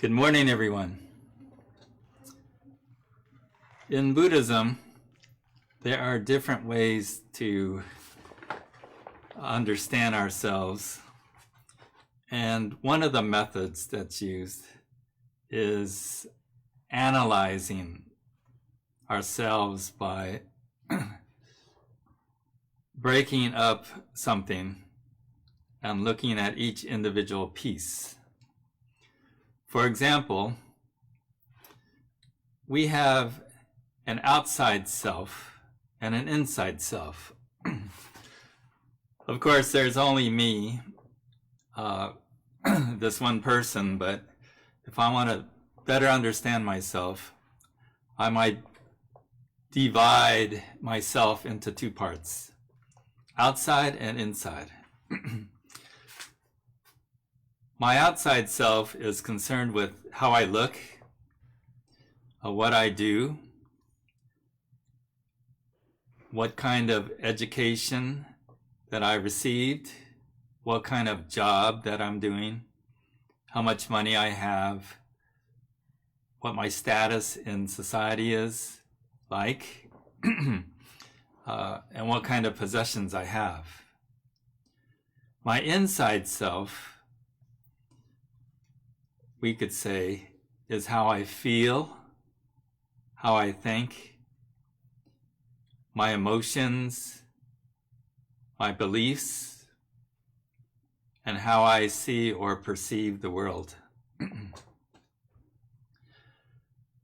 Good morning, everyone. In Buddhism, there are different ways to understand ourselves. And one of the methods that's used is analyzing ourselves by breaking up something and looking at each individual piece. For example, we have an outside self and an inside self. Of course, there's only me, this one person, but if I want to better understand myself, I might divide myself into two parts, outside and inside. My outside self is concerned with how I look, what I do, what kind of education that I received, what kind of job that I'm doing, how much money I have, what my status in society is like, and what kind of possessions I have. My inside self, we could say, is how I feel, how I think, my emotions, my beliefs, and how I see or perceive the world.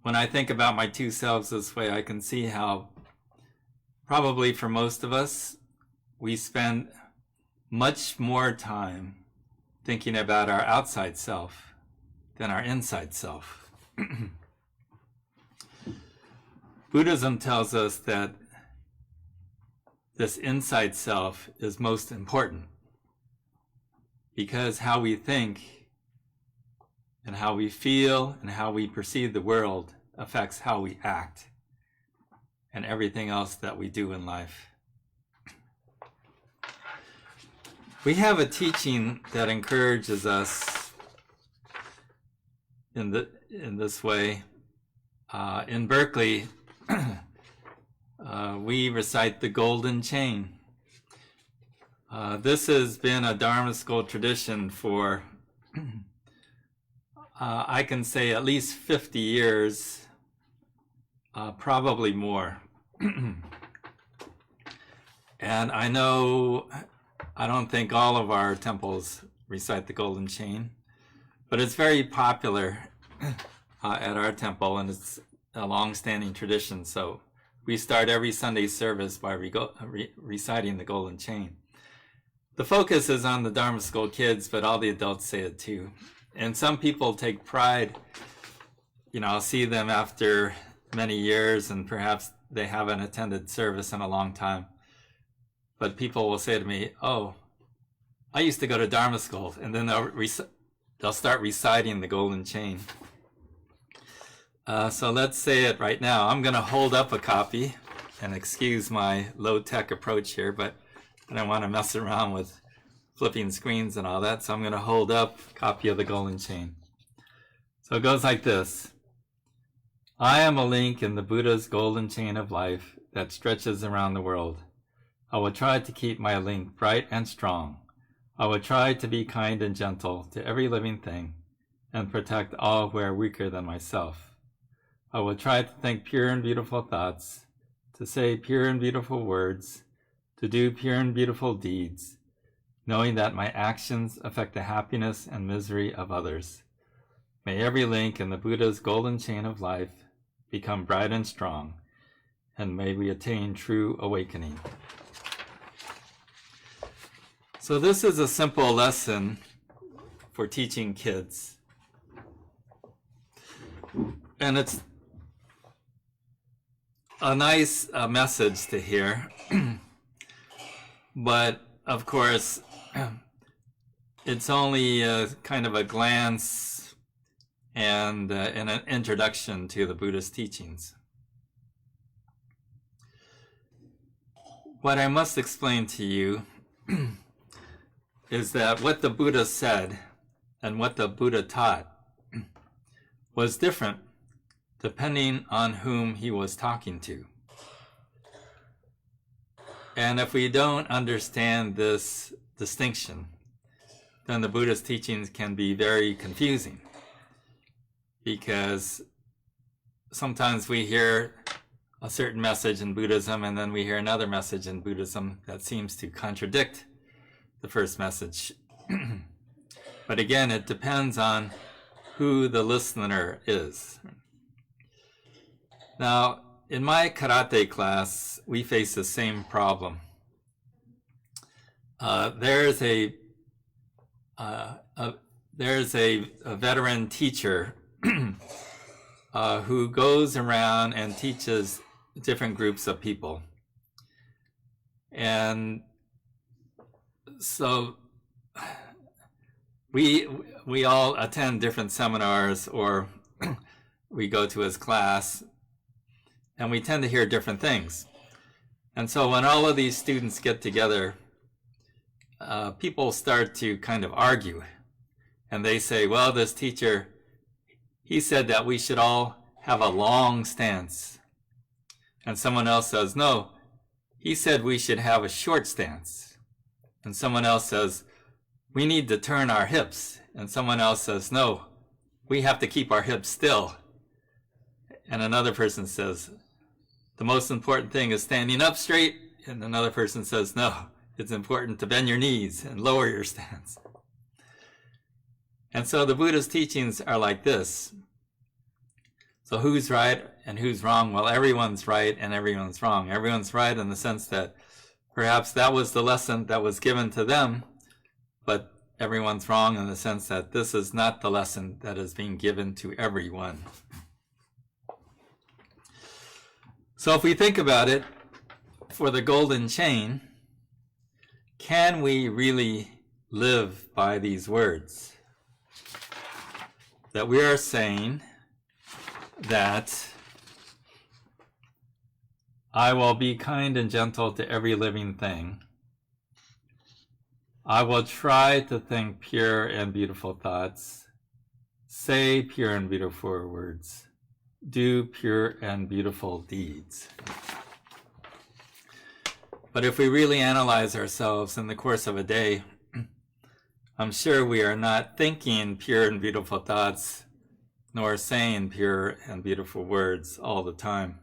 When I think about my two selves this way, I can see how probably for most of us, we spend much more time thinking about our outside self than our inside self. Buddhism tells us that this inside self is most important because how we think and how we feel and how we perceive the world affects how we act and everything else that we do in life. We have a teaching that encourages us in this way. In Berkeley, we recite the Golden Chain. This has been a Dharma school tradition for, I can say, at least 50 years, probably more. And I don't think all of our temples recite the Golden Chain, but it's very popular at our temple, and it's a long-standing tradition. So we start every Sunday service by reciting the Golden Chain. The focus is on the Dharma school kids, but all the adults say it too. And some people take pride. I'll see them after many years, and perhaps they haven't attended service in a long time. But people will say to me, "Oh, I used to go to Dharma school," and then they'll start reciting the Golden Chain. So let's say it right now. I'm going to hold up a copy, and excuse my low-tech approach here, but I don't want to mess around with flipping screens and all that, so I'm going to hold up a copy of the Golden Chain. So it goes like this. I am a link in the Buddha's golden chain of life that stretches around the world. I will try to keep my link bright and strong. I will try to be kind and gentle to every living thing and protect all who are weaker than myself. I will try to think pure and beautiful thoughts, to say pure and beautiful words, to do pure and beautiful deeds, knowing that my actions affect the happiness and misery of others. May every link in the Buddha's golden chain of life become bright and strong, and may we attain true awakening. So this is a simple lesson for teaching kids. And it's a nice message to hear. But of course, it's only kind of a glance and an introduction to the Buddhist teachings. What I must explain to you is that what the Buddha said and what the Buddha taught was different depending on whom he was talking to. And if we don't understand this distinction, then the Buddha's teachings can be very confusing, because sometimes we hear a certain message in Buddhism and then we hear another message in Buddhism that seems to contradict the first message. But again, it depends on who the listener is. Now, in my karate class, we face the same problem. There's a veteran teacher who goes around and teaches different groups of people. And so we all attend different seminars, or we go to his class, and we tend to hear different things. And so when all of these students get together, people start to kind of argue. And they say, well, this teacher, he said that we should all have a long stance. And someone else says, no, he said we should have a short stance. And someone else says, we need to turn our hips. And someone else says, no, we have to keep our hips still. And another person says, the most important thing is standing up straight. And another person says, no, it's important to bend your knees and lower your stance. And so the Buddha's teachings are like this. So who's right and who's wrong? Well, everyone's right and everyone's wrong. Everyone's right in the sense that perhaps that was the lesson that was given to them, but everyone's wrong in the sense that this is not the lesson that is being given to everyone. So if we think about it, for the golden chain, can we really live by these words? That we are saying that I will be kind and gentle to every living thing. I will try to think pure and beautiful thoughts, say pure and beautiful words, do pure and beautiful deeds. But if we really analyze ourselves in the course of a day, I'm sure we are not thinking pure and beautiful thoughts, nor saying pure and beautiful words all the time.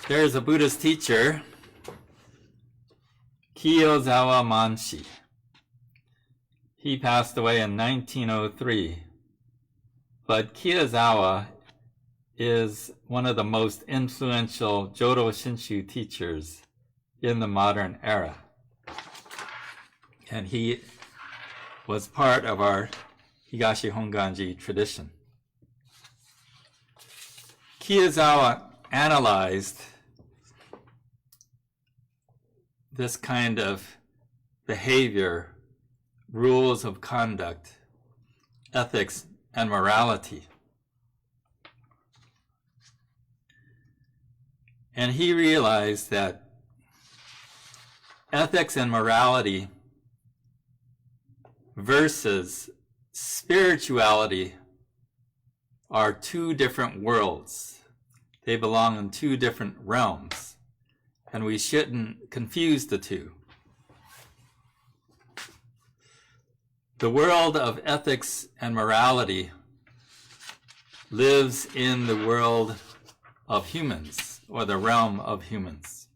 There's a Buddhist teacher, Kiyozawa Manshi. He passed away in 1903. But Kiyozawa is one of the most influential Jodo Shinshu teachers in the modern era. And he was part of our Higashi Honganji tradition. Kiyozawa analyzed this kind of behavior, rules of conduct, ethics, and morality. And he realized that ethics and morality versus spirituality are two different worlds. They belong in two different realms, and we shouldn't confuse the two. The world of ethics and morality lives in the world of humans, or the realm of humans.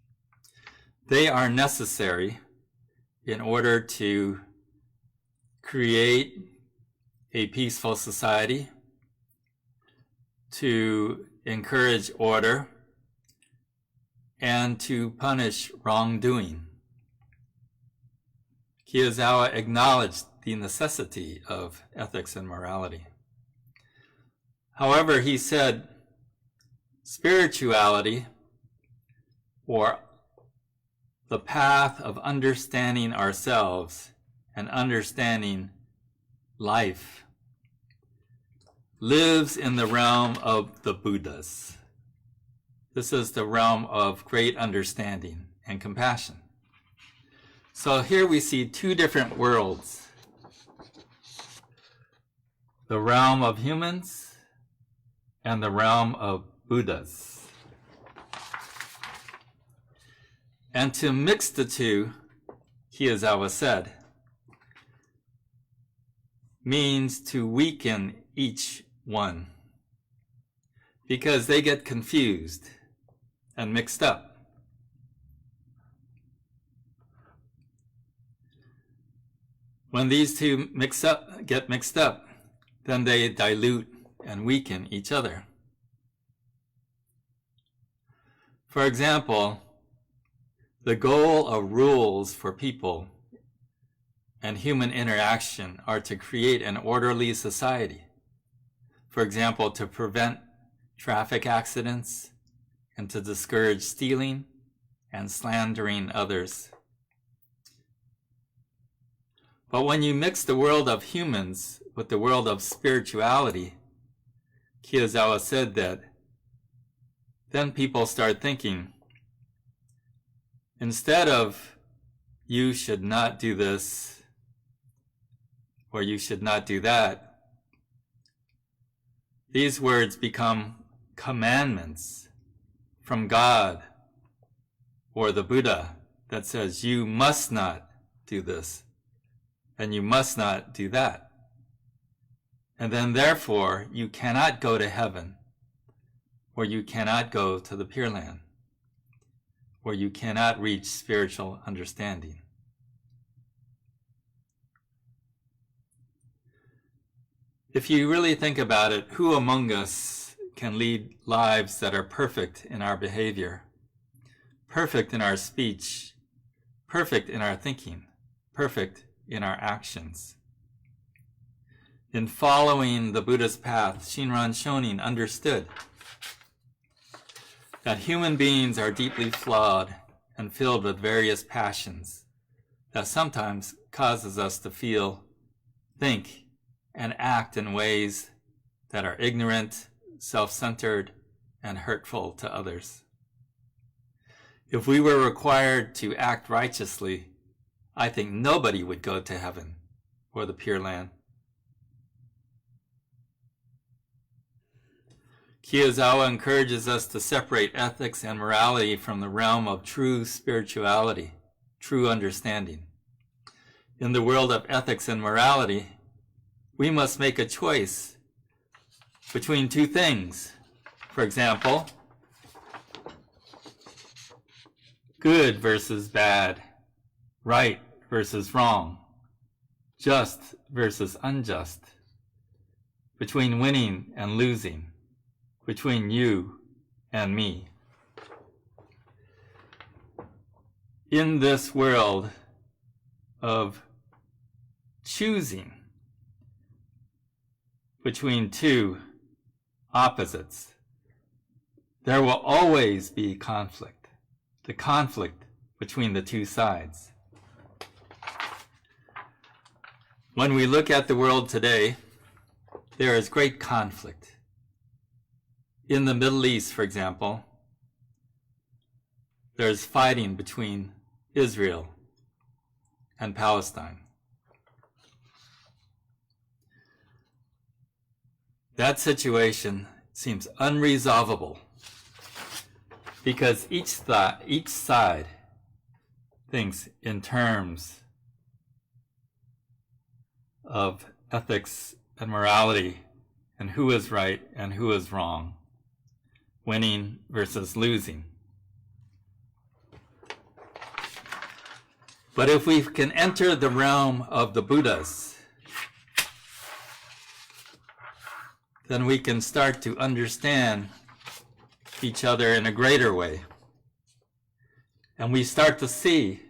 They are necessary in order to create a peaceful society, to encourage order, and to punish wrongdoing. Kiyozawa acknowledged the necessity of ethics and morality. However, he said, spirituality, or the path of understanding ourselves and understanding life, lives in the realm of the Buddhas. This is the realm of great understanding and compassion. So here we see two different worlds. the realm of humans and the realm of Buddhas. And to mix the two, Kiyozawa said, means to weaken each one, because they get confused and mixed up. When these two get mixed up, then they dilute and weaken each other. For example, the goal of rules for people and human interaction are to create an orderly society. For example, to prevent traffic accidents and to discourage stealing and slandering others. But when you mix the world of humans with the world of spirituality, Kiyozawa said that then people start thinking, instead of you should not do this or you should not do that, these words become commandments from God or the Buddha that says you must not do this and you must not do that. And then therefore you cannot go to heaven, or you cannot go to the Pure Land, or you cannot reach spiritual understanding. If you really think about it, who among us can lead lives that are perfect in our behavior, perfect in our speech, perfect in our thinking, perfect in our actions? In following the Buddha's path, Shinran Shonin understood that human beings are deeply flawed and filled with various passions that sometimes causes us to feel, think, and act in ways that are ignorant, self-centered, and hurtful to others. If we were required to act righteously, I think nobody would go to heaven or the Pure Land. Kiyozawa encourages us to separate ethics and morality from the realm of true spirituality, true understanding. In the world of ethics and morality, we must make a choice between two things. For example, good versus bad, right versus wrong, just versus unjust, between winning and losing, between you and me. In this world of choosing between two opposites, there will always be conflict, the conflict between the two sides. When we look at the world today, there is great conflict. In the Middle East, for example, there's fighting between Israel and Palestine. That situation seems unresolvable because each side thinks in terms of ethics and morality and who is right and who is wrong, winning versus losing. But if we can enter the realm of the Buddhas, then we can start to understand each other in a greater way. And we start to see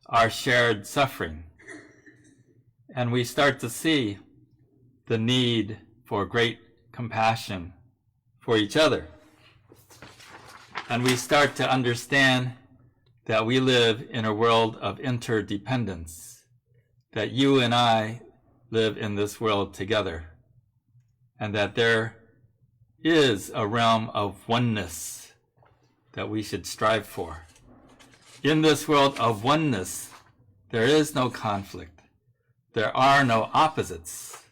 our shared suffering. And we start to see the need for great compassion for each other. And we start to understand that we live in a world of interdependence, that you and I live in this world together, and that there is a realm of oneness that we should strive for. In this world of oneness, there is no conflict. There are no opposites.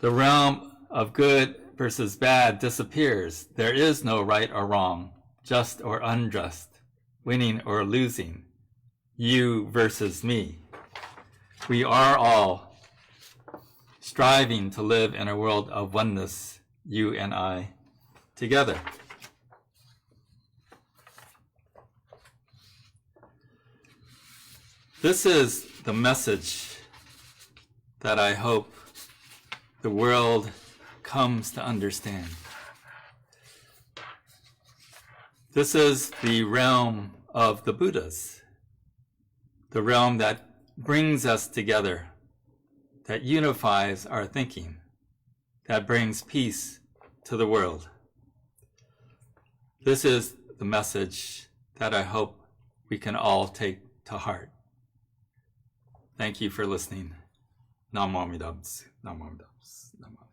The realm of good versus bad disappears. There is no right or wrong, just or unjust, winning or losing, you versus me. We are all striving to live in a world of oneness, you and I, together. This is the message that I hope the world comes to understand. This is the realm of the Buddhas, the realm that brings us together, that unifies our thinking, that brings peace to the world. This is the message that I hope we can all take to heart. Thank you for listening. Namo Amida Butsu. Namo Amida Butsu. Namo Amida Butsu.